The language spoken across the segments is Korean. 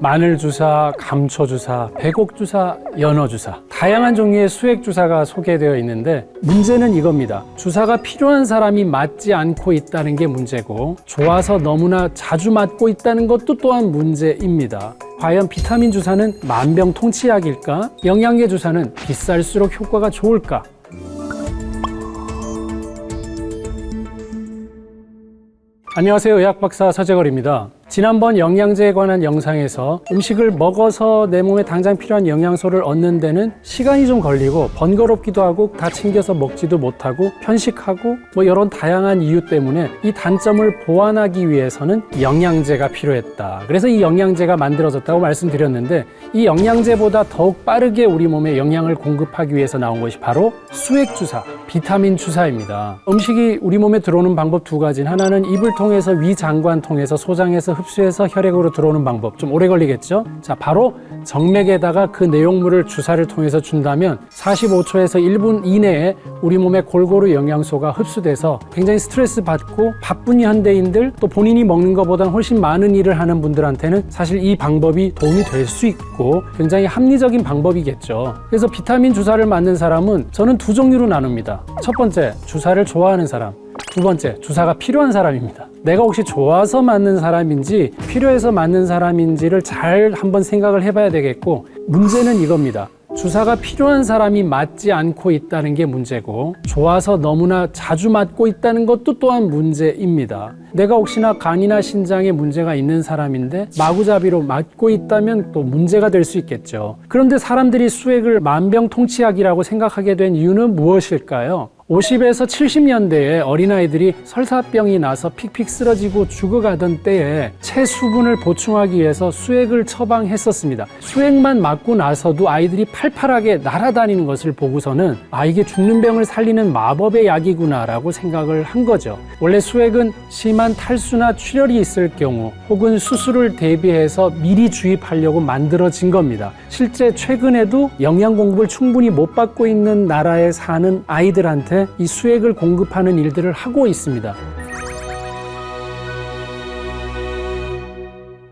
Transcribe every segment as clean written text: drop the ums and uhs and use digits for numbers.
마늘 주사, 감초 주사, 백옥 주사, 연어 주사, 다양한 종류의 수액 주사가 소개되어 있는데 문제는 이겁니다. 주사가 필요한 사람이 맞지 않고 있다는 게 문제고 좋아서 너무나 자주 맞고 있다는 것도 또한 문제입니다. 과연 비타민 주사는 만병통치약일까? 영양제 주사는 비쌀수록 효과가 좋을까? 안녕하세요. 의학박사 서재걸입니다. 지난번 영양제에 관한 영상에서 음식을 먹어서 내 몸에 당장 필요한 영양소를 얻는 데는 시간이 좀 걸리고 번거롭기도 하고 다 챙겨서 먹지도 못하고 편식하고 이런 다양한 이유 때문에 이 단점을 보완하기 위해서는 영양제가 필요했다. 그래서 이 영양제가 만들어졌다고 말씀드렸는데 이 영양제보다 더욱 빠르게 우리 몸에 영양을 공급하기 위해서 나온 것이 바로 수액주사, 비타민 주사입니다. 음식이 우리 몸에 들어오는 방법 두 가지는 하나는 입을 통해서 위장관 통해서 소장해서 흡수해서 혈액으로 들어오는 방법, 좀 오래 걸리겠죠? 자, 바로 정맥에다가 그 내용물을 주사를 통해서 준다면 45초에서 1분 이내에 우리 몸에 골고루 영양소가 흡수돼서 굉장히 스트레스 받고 바쁜 현대인들 또 본인이 먹는 것보다 훨씬 많은 일을 하는 분들한테는 사실 이 방법이 도움이 될 수 있고 굉장히 합리적인 방법이겠죠. 그래서 비타민 주사를 맞는 사람은 저는 두 종류로 나눕니다. 첫 번째, 주사를 좋아하는 사람. 두 번째, 주사가 필요한 사람입니다. 내가 혹시 좋아서 맞는 사람인지 필요해서 맞는 사람인지를 잘 한번 생각을 해봐야 되겠고 문제는 이겁니다. 주사가 필요한 사람이 맞지 않고 있다는 게 문제고 좋아서 너무나 자주 맞고 있다는 것도 또한 문제입니다. 내가 혹시나 간이나 신장에 문제가 있는 사람인데 마구잡이로 맞고 있다면 또 문제가 될 수 있겠죠. 그런데 사람들이 수액을 만병통치약이라고 생각하게 된 이유는 무엇일까요? 50에서 70년대에 어린아이들이 설사병이 나서 픽픽 쓰러지고 죽어가던 때에 체수분을 보충하기 위해서 수액을 처방했었습니다. 수액만 맞고 나서도 아이들이 팔팔하게 날아다니는 것을 보고서는 이게 죽는 병을 살리는 마법의 약이구나라고 생각을 한 거죠. 원래 수액은 심한 탈수나 출혈이 있을 경우 혹은 수술을 대비해서 미리 주입하려고 만들어진 겁니다. 실제 최근에도 영양 공급을 충분히 못 받고 있는 나라에 사는 아이들한테 이 수액을 공급하는 일들을 하고 있습니다.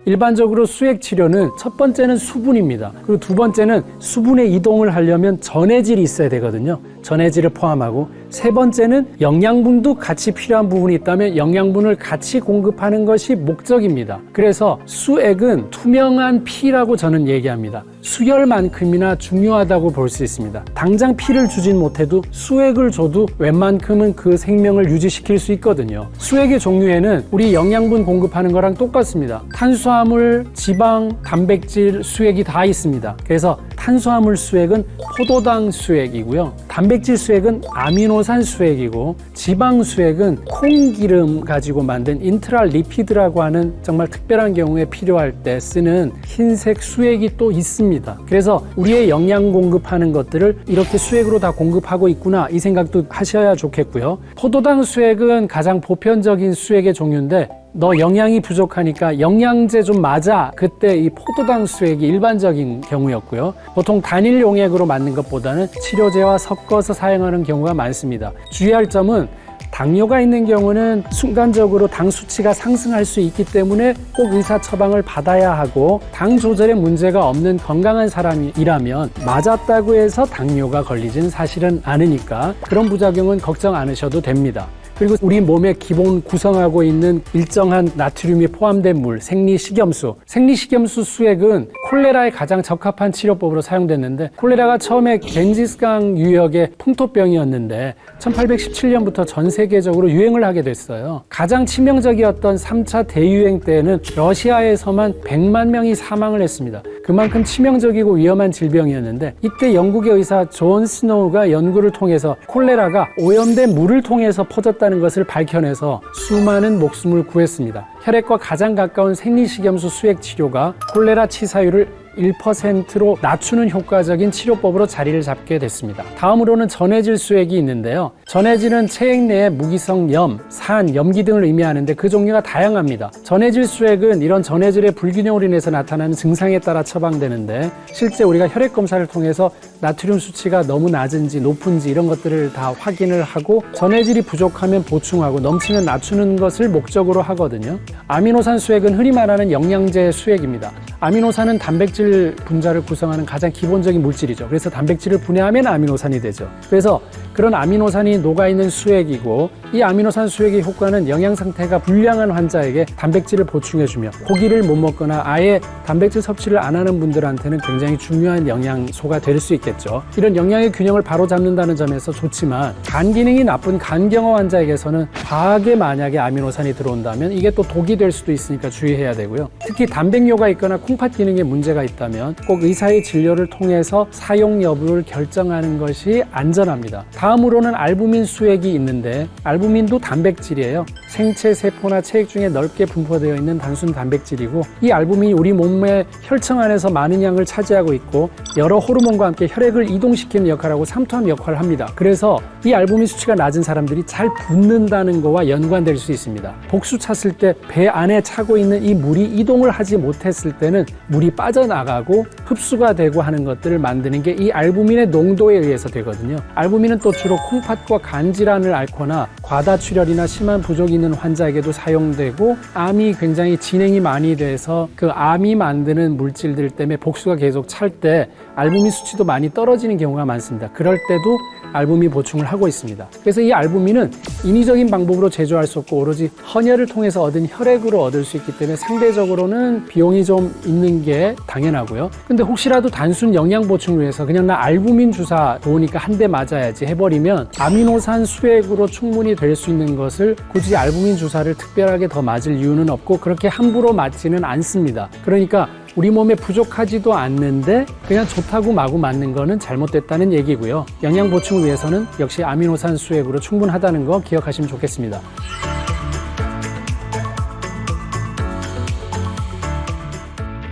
일반적으로 수액 치료는 첫 번째는 수분입니다. 그리고 두 번째는 수분의 이동을 하려면 전해질이 있어야 되거든요. 전해질을 포함하고 세 번째는 영양분도 같이 필요한 부분이 있다면 영양분을 같이 공급하는 것이 목적입니다. 그래서 수액은 투명한 피라고 저는 얘기합니다. 수혈만큼이나 중요하다고 볼 수 있습니다. 당장 피를 주진 못해도 수액을 줘도 웬만큼은 그 생명을 유지시킬 수 있거든요. 수액의 종류에는 우리 영양분 공급하는 거랑 똑같습니다. 탄수화물, 지방, 단백질, 수액이 다 있습니다. 그래서 탄수화물 수액은 포도당 수액이고요. 단백질 수액은 아미노산 수액이고 지방 수액은 콩기름 가지고 만든 인트랄리피드라고 하는 정말 특별한 경우에 필요할 때 쓰는 흰색 수액이 또 있습니다. 그래서 우리의 영양 공급하는 것들을 이렇게 수액으로 다 공급하고 있구나 이 생각도 하셔야 좋겠고요. 포도당 수액은 가장 보편적인 수액의 종류인데 너 영양이 부족하니까 영양제 좀 맞아. 그때 이 포도당 수액이 일반적인 경우였고요. 보통 단일 용액으로 맞는 것보다는 치료제와 섞어서 사용하는 경우가 많습니다. 주의할 점은 당뇨가 있는 경우는 순간적으로 당 수치가 상승할 수 있기 때문에 꼭 의사 처방을 받아야 하고 당 조절에 문제가 없는 건강한 사람이라면 맞았다고 해서 당뇨가 걸리진 사실은 않으니까 그런 부작용은 걱정 않으셔도 됩니다. 그리고 우리 몸에 기본 구성하고 있는 일정한 나트륨이 포함된 물, 생리식염수. 생리식염수 수액은 콜레라에 가장 적합한 치료법으로 사용됐는데 콜레라가 처음에 겐지스강 유역의 풍토병이었는데 1817년부터 전 세계적으로 유행을 하게 됐어요. 가장 치명적이었던 3차 대유행 때에는 러시아에서만 100만 명이 사망을 했습니다. 그만큼 치명적이고 위험한 질병이었는데 이때 영국의 의사 존 스노우가 연구를 통해서 콜레라가 오염된 물을 통해서 퍼졌다는 것을 밝혀내서 수많은 목숨을 구했습니다. 혈액과 가장 가까운 생리식염수 수액 치료가 콜레라 치사율을 1%로 낮추는 효과적인 치료법으로 자리를 잡게 됐습니다. 다음으로는 전해질 수액이 있는데요. 전해질은 체액 내의 무기성 염, 산, 염기 등을 의미하는데 그 종류가 다양합니다. 전해질 수액은 이런 전해질의 불균형으로 인해서 나타나는 증상에 따라 처방되는데 실제 우리가 혈액 검사를 통해서 나트륨 수치가 너무 낮은지 높은지 이런 것들을 다 확인을 하고 전해질이 부족하면 보충하고 넘치면 낮추는 것을 목적으로 하거든요. 아미노산 수액은 흔히 말하는 영양제 수액입니다. 아미노산은 단백질 분자를 구성하는 가장 기본적인 물질이죠. 그래서 단백질을 분해하면 아미노산이 되죠. 그래서 그런 아미노산이 녹아있는 수액이고 이 아미노산 수액의 효과는 영양 상태가 불량한 환자에게 단백질을 보충해주며 고기를 못 먹거나 아예 단백질 섭취를 안 하는 분들한테는 굉장히 중요한 영양소가 될 수 있겠죠. 이런 영양의 균형을 바로잡는다는 점에서 좋지만 간 기능이 나쁜 간경화 환자에게서는 과하게 만약에 아미노산이 들어온다면 이게 또 독이 될 수도 있으니까 주의해야 되고요. 특히 단백뇨가 있거나 콩팥 기능에 문제가 있다면 꼭 의사의 진료를 통해서 사용 여부를 결정하는 것이 안전합니다. 다음으로는 알부민 수액이 있는데 알부민도 단백질이에요. 생체 세포나 체액 중에 넓게 분포되어 있는 단순 단백질이고 이 알부민이 우리 몸의 혈청 안에서 많은 양을 차지하고 있고 여러 호르몬과 함께 혈액을 이동시키는 역할하고 삼투압 역할을 합니다. 그래서 이 알부민 수치가 낮은 사람들이 잘 붓는다는 거와 연관될 수 있습니다. 복수 찼을 때 배 안에 차고 있는 이 물이 이동을 하지 못했을 때는 물이 빠져나가고 흡수가 되고 하는 것들을 만드는 게 이 알부민의 농도에 의해서 되거든요. 알부민은 또 주로 콩팥과 간 질환을 앓거나 과다출혈이나 심한 부족이 있는 환자에게도 사용되고 암이 굉장히 진행이 많이 돼서 그 암이 만드는 물질들 때문에 복수가 계속 찰 때 알부민 수치도 많이 떨어지는 경우가 많습니다. 그럴 때도 알부민 보충을 하고 있습니다. 그래서 이 알부민은 인위적인 방법으로 제조할 수 없고 오로지 헌혈을 통해서 얻은 혈액으로 얻을 수 있기 때문에 상대적으로는 비용이 좀 있는 게 당연하고요. 근데 혹시라도 단순 영양 보충을 위해서 그냥 나 알부민 주사 좋으니까 한 대 맞아야지 해버리면 아미노산 수액으로 충분히 될 수 있는 것을 굳이 알부민 주사를 특별하게 더 맞을 이유는 없고 그렇게 함부로 맞지는 않습니다. 그러니까 우리 몸에 부족하지도 않는데 그냥 좋다고 마구 맞는 거는 잘못됐다는 얘기고요. 영양 보충을 위해서는 역시 아미노산 수액으로 충분하다는 거 기억하시면 좋겠습니다.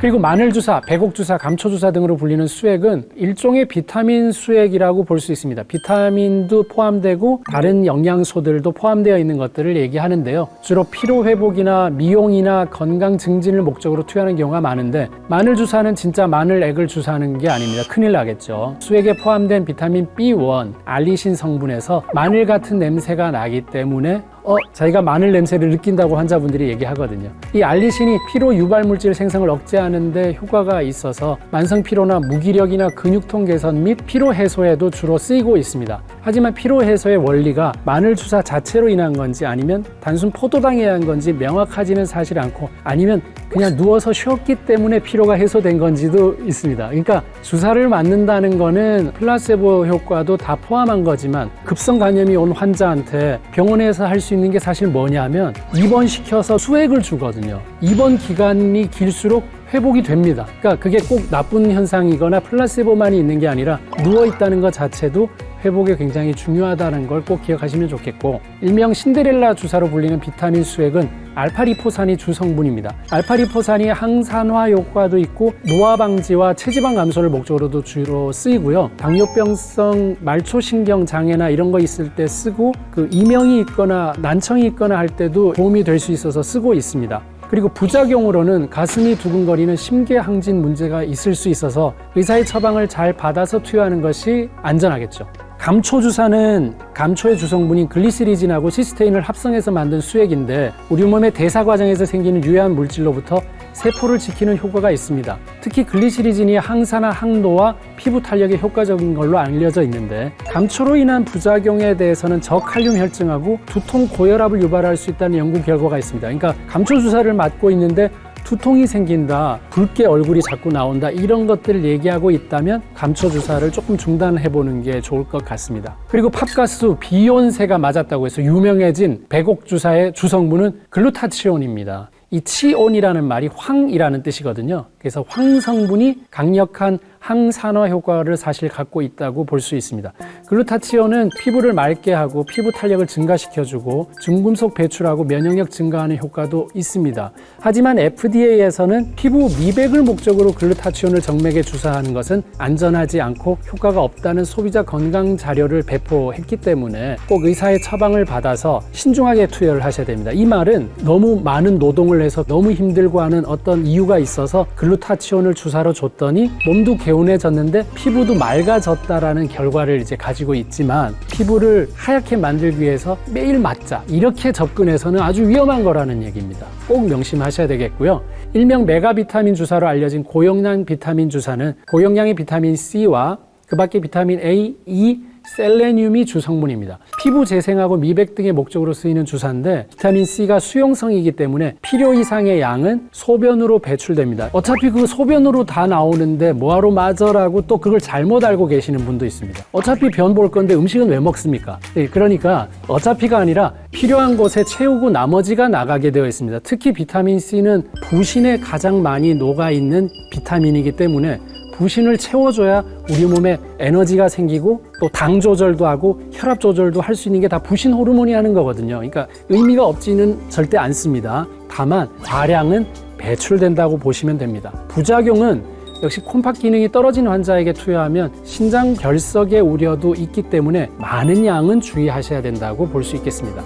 그리고 마늘주사, 백옥주사, 감초주사 등으로 불리는 수액은 일종의 비타민 수액이라고 볼 수 있습니다. 비타민도 포함되고 다른 영양소들도 포함되어 있는 것들을 얘기하는데요. 주로 피로회복이나 미용이나 건강 증진을 목적으로 투여하는 경우가 많은데 마늘주사는 진짜 마늘액을 주사하는 게 아닙니다. 큰일 나겠죠. 수액에 포함된 비타민 B1, 알리신 성분에서 마늘 같은 냄새가 나기 때문에 자기가 마늘 냄새를 느낀다고 환자분들이 얘기하거든요. 이 알리신이 피로 유발 물질 생성을 억제하는 데 효과가 있어서 만성 피로나 무기력이나 근육통 개선 및 피로 해소에도 주로 쓰이고 있습니다. 하지만 피로 해소의 원리가 마늘 주사 자체로 인한 건지 아니면 단순 포도당에 의한 건지 명확하지는 사실 않고 아니면 그냥 누워서 쉬었기 때문에 피로가 해소된 건지도 있습니다. 그러니까 주사를 맞는다는 거는 플라세보 효과도 다 포함한 거지만 급성 감염이 온 환자한테 병원에서 할 수 있는 게 사실 뭐냐면 입원시켜서 수액을 주거든요. 입원 기간이 길수록 회복이 됩니다. 그러니까 그게 꼭 나쁜 현상이거나 플라세보만이 있는 게 아니라 누워있다는 것 자체도 회복에 굉장히 중요하다는 걸 꼭 기억하시면 좋겠고 일명 신데렐라 주사로 불리는 비타민 수액은 알파리포산이 주성분입니다. 알파리포산이 항산화 효과도 있고 노화 방지와 체지방 감소를 목적으로도 주로 쓰이고요. 당뇨병성 말초신경 장애나 이런 거 있을 때 쓰고 그 이명이 있거나 난청이 있거나 할 때도 도움이 될 수 있어서 쓰고 있습니다. 그리고 부작용으로는 가슴이 두근거리는 심계항진 문제가 있을 수 있어서 의사의 처방을 잘 받아서 투여하는 것이 안전하겠죠. 감초주사는 감초의 주성분인 글리시리진하고 시스테인을 합성해서 만든 수액인데 우리 몸의 대사 과정에서 생기는 유해한 물질로부터 세포를 지키는 효과가 있습니다. 특히 글리시리진이 항산화, 항노화, 피부 탄력에 효과적인 걸로 알려져 있는데 감초로 인한 부작용에 대해서는 저칼륨 혈증하고 두통, 고혈압을 유발할 수 있다는 연구 결과가 있습니다. 그러니까 감초 주사를 맞고 있는데 두통이 생긴다, 붉게 얼굴이 자꾸 나온다 이런 것들을 얘기하고 있다면 감초 주사를 조금 중단해보는 게 좋을 것 같습니다. 그리고 팝가수 비욘세가 맞았다고 해서 유명해진 백옥 주사의 주성분은 글루타치온입니다. 이 치온이라는 말이 황이라는 뜻이거든요. 그래서 황 성분이 강력한 항산화 효과를 사실 갖고 있다고 볼 수 있습니다. 글루타치온은 피부를 맑게 하고 피부 탄력을 증가시켜주고 중금속 배출하고 면역력 증가하는 효과도 있습니다. 하지만 FDA에서는 피부 미백을 목적으로 글루타치온을 정맥에 주사하는 것은 안전하지 않고 효과가 없다는 소비자 건강 자료를 배포했기 때문에 꼭 의사의 처방을 받아서 신중하게 투여를 하셔야 됩니다. 이 말은 너무 많은 노동을 해서 너무 힘들고 하는 어떤 이유가 있어서 글루타치온을 주사로 줬더니 몸도 개운해졌는데 피부도 맑아졌다라는 결과를 이제 가지고 있지만 피부를 하얗게 만들기 위해서 매일 맞자 이렇게 접근해서는 아주 위험한 거라는 얘기입니다. 꼭 명심하셔야 되겠고요. 일명 메가비타민 주사로 알려진 고용량 비타민 주사는 고용량의 비타민 C와 그 밖에 비타민 A, E, 셀레늄이 주성분입니다. 피부 재생하고 미백 등의 목적으로 쓰이는 주사인데 비타민 C가 수용성이기 때문에 필요 이상의 양은 소변으로 배출됩니다. 어차피 그 소변으로 다 나오는데 뭐하러 맞으라고 또 그걸 잘못 알고 계시는 분도 있습니다. 어차피 변 볼 건데 음식은 왜 먹습니까? 네, 그러니까 어차피가 아니라 필요한 곳에 채우고 나머지가 나가게 되어 있습니다. 특히 비타민 C는 부신에 가장 많이 녹아있는 비타민이기 때문에 부신을 채워줘야 우리 몸에 에너지가 생기고 또 당 조절도 하고 혈압 조절도 할 수 있는 게 다 부신 호르몬이 하는 거거든요. 그러니까 의미가 없지는 절대 않습니다. 다만 과량은 배출된다고 보시면 됩니다. 부작용은 역시 콤팍 기능이 떨어진 환자에게 투여하면 신장 결석의 우려도 있기 때문에 많은 양은 주의하셔야 된다고 볼 수 있겠습니다.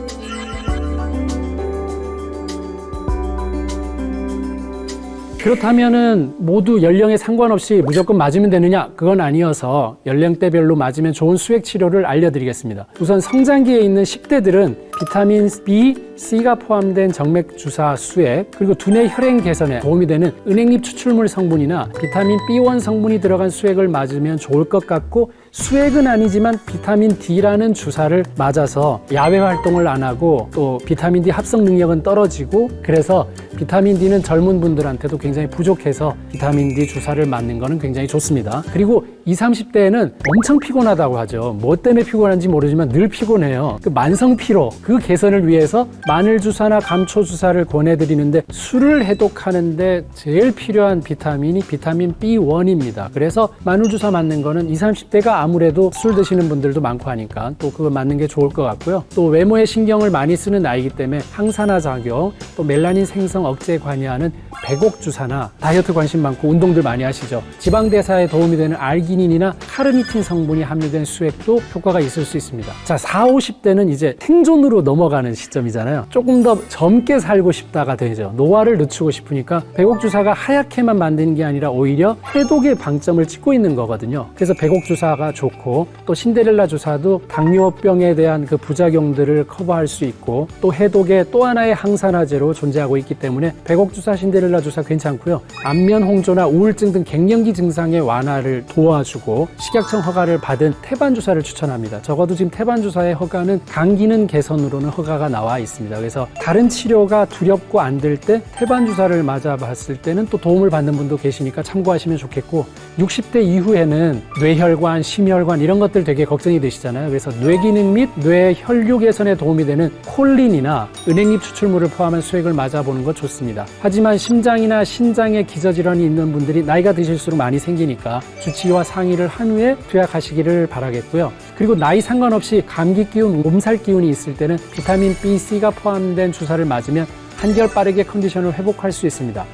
그렇다면은 모두 연령에 상관없이 무조건 맞으면 되느냐? 그건 아니어서 연령대별로 맞으면 좋은 수액 치료를 알려드리겠습니다. 우선 성장기에 있는 10대들은 비타민 B, C가 포함된 정맥 주사 수액, 그리고 두뇌 혈행 개선에 도움이 되는 은행잎 추출물 성분이나 비타민 B1 성분이 들어간 수액을 맞으면 좋을 것 같고, 수액은 아니지만 비타민 D라는 주사를 맞아서 야외 활동을 안 하고 또 비타민 D 합성 능력은 떨어지고, 그래서 비타민 D는 젊은 분들한테도 굉장히 부족해서 비타민 D 주사를 맞는 거는 굉장히 좋습니다. 그리고 20, 30대에는 엄청 피곤하다고 하죠. 뭐 때문에 피곤한지 모르지만 늘 피곤해요. 그 만성 피로, 그 개선을 위해서 마늘 주사나 감초 주사를 권해드리는데, 술을 해독하는데 제일 필요한 비타민이 비타민 B1입니다. 그래서 마늘 주사 맞는 거는 20, 30대가 아무래도 술 드시는 분들도 많고 하니까 또 그거 맞는 게 좋을 것 같고요. 또 외모에 신경을 많이 쓰는 나이기 때문에 항산화 작용, 또 멜라닌 생성 억제에 관여하는 백옥 주사나 다이어트 관심 많고 운동들 많이 하시죠. 지방 대사에 도움이 되는 알기닌이나 카르니틴 성분이 함유된 수액도 효과가 있을 수 있습니다. 자, 40, 50대는 이제 생존으로 넘어가는 시점이잖아요. 조금 더 젊게 살고 싶다가 되죠. 노화를 늦추고 싶으니까 백옥 주사가 하얗게만 만드는 게 아니라 오히려 해독의 방점을 찍고 있는 거거든요. 그래서 백옥 주사가 좋고, 또 신데렐라 주사도 당뇨병에 대한 그 부작용들을 커버할 수 있고, 또 해독의 또 하나의 항산화제로 존재하고 있기 때문에 백옥 주사, 신데렐라 주사 괜찮고요. 안면 홍조나 우울증 등 갱년기 증상의 완화를 도와주고, 식약청 허가를 받은 태반 주사를 추천합니다. 적어도 지금 태반 주사의 허가는 간 기능 개선으로는 허가가 나와 있습니다. 그래서 다른 치료가 두렵고 안 될 때 태반 주사를 맞아봤을 때는 또 도움을 받는 분도 계시니까 참고하시면 좋겠고, 60대 이후에는 뇌혈관, 심혈관 이런 것들 되게 걱정이 되시잖아요. 그래서 뇌기능 및 뇌 혈류 개선에 도움이 되는 콜린이나 은행잎 추출물을 포함한 수액을 맞아보는 것 좋습니다. 하지만 심장이나 신장에 기저질환이 있는 분들이 나이가 드실수록 많이 생기니까 주치의와 상의를 한 후에 투약하시기를 바라겠고요. 그리고 나이 상관없이 감기 기운, 몸살 기운이 있을 때는 비타민 B, C가 포함된 주사를 맞으면 한결 빠르게 컨디션을 회복할 수 있습니다.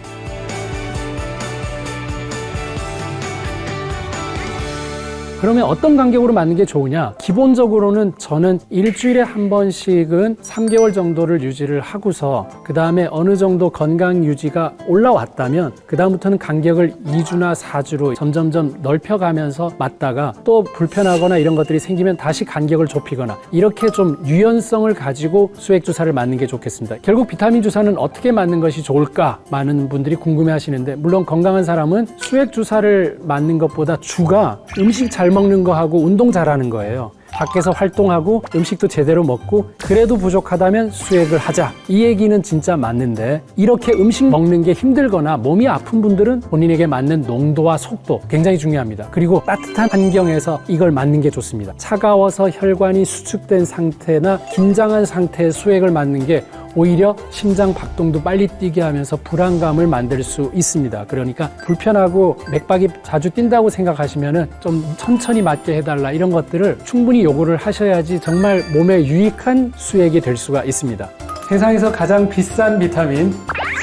그러면 어떤 간격으로 맞는 게 좋으냐? 기본적으로는 저는 일주일에 한 번씩은 3개월 정도를 유지를 하고서 그 다음에 어느 정도 건강 유지가 올라왔다면 그 다음부터는 간격을 2주나 4주로 점점점 넓혀가면서 맞다가 또 불편하거나 이런 것들이 생기면 다시 간격을 좁히거나, 이렇게 좀 유연성을 가지고 수액 주사를 맞는 게 좋겠습니다. 결국 비타민 주사는 어떻게 맞는 것이 좋을까? 많은 분들이 궁금해 하시는데, 물론 건강한 사람은 수액 주사를 맞는 것보다 주가 음식 잘 먹는 거하고 운동 잘하는 거예요. 밖에서 활동하고 음식도 제대로 먹고 그래도 부족하다면 수액을 하자, 이 얘기는 진짜 맞는데, 이렇게 음식 먹는 게 힘들거나 몸이 아픈 분들은 본인에게 맞는 농도와 속도 굉장히 중요합니다. 그리고 따뜻한 환경에서 이걸 맞는 게 좋습니다. 차가워서 혈관이 수축된 상태나 긴장한 상태의 수액을 맞는 게 오히려 심장 박동도 빨리 뛰게 하면서 불안감을 만들 수 있습니다. 그러니까 불편하고 맥박이 자주 뛴다고 생각하시면은 좀 천천히 맞게 해달라, 이런 것들을 충분히 요구를 하셔야지 정말 몸에 유익한 수액이 될 수가 있습니다. 세상에서 가장 비싼 비타민,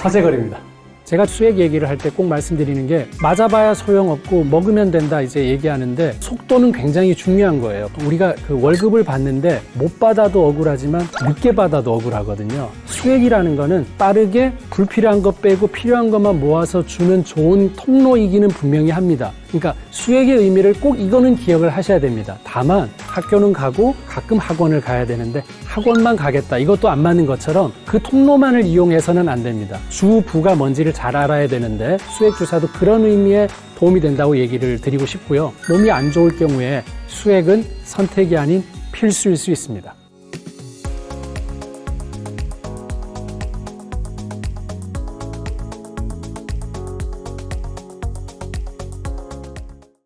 서재걸입니다. 제가 수액 얘기를 할 때 꼭 말씀드리는 게, 맞아봐야 소용없고 먹으면 된다 이제 얘기하는데, 속도는 굉장히 중요한 거예요. 우리가 그 월급을 받는데 못 받아도 억울하지만 늦게 받아도 억울하거든요. 수액이라는 거는 빠르게 불필요한 것 빼고 필요한 것만 모아서 주는 좋은 통로이기는 분명히 합니다. 그러니까 수액의 의미를 꼭 이거는 기억을 하셔야 됩니다. 다만 학교는 가고 가끔 학원을 가야 되는데 학원만 가겠다, 이것도 안 맞는 것처럼 그 통로만을 이용해서는 안 됩니다. 주, 부가 뭔지를 잘 알아야 되는데 수액 주사도 그런 의미에 도움이 된다고 얘기를 드리고 싶고요. 몸이 안 좋을 경우에 수액은 선택이 아닌 필수일 수 있습니다.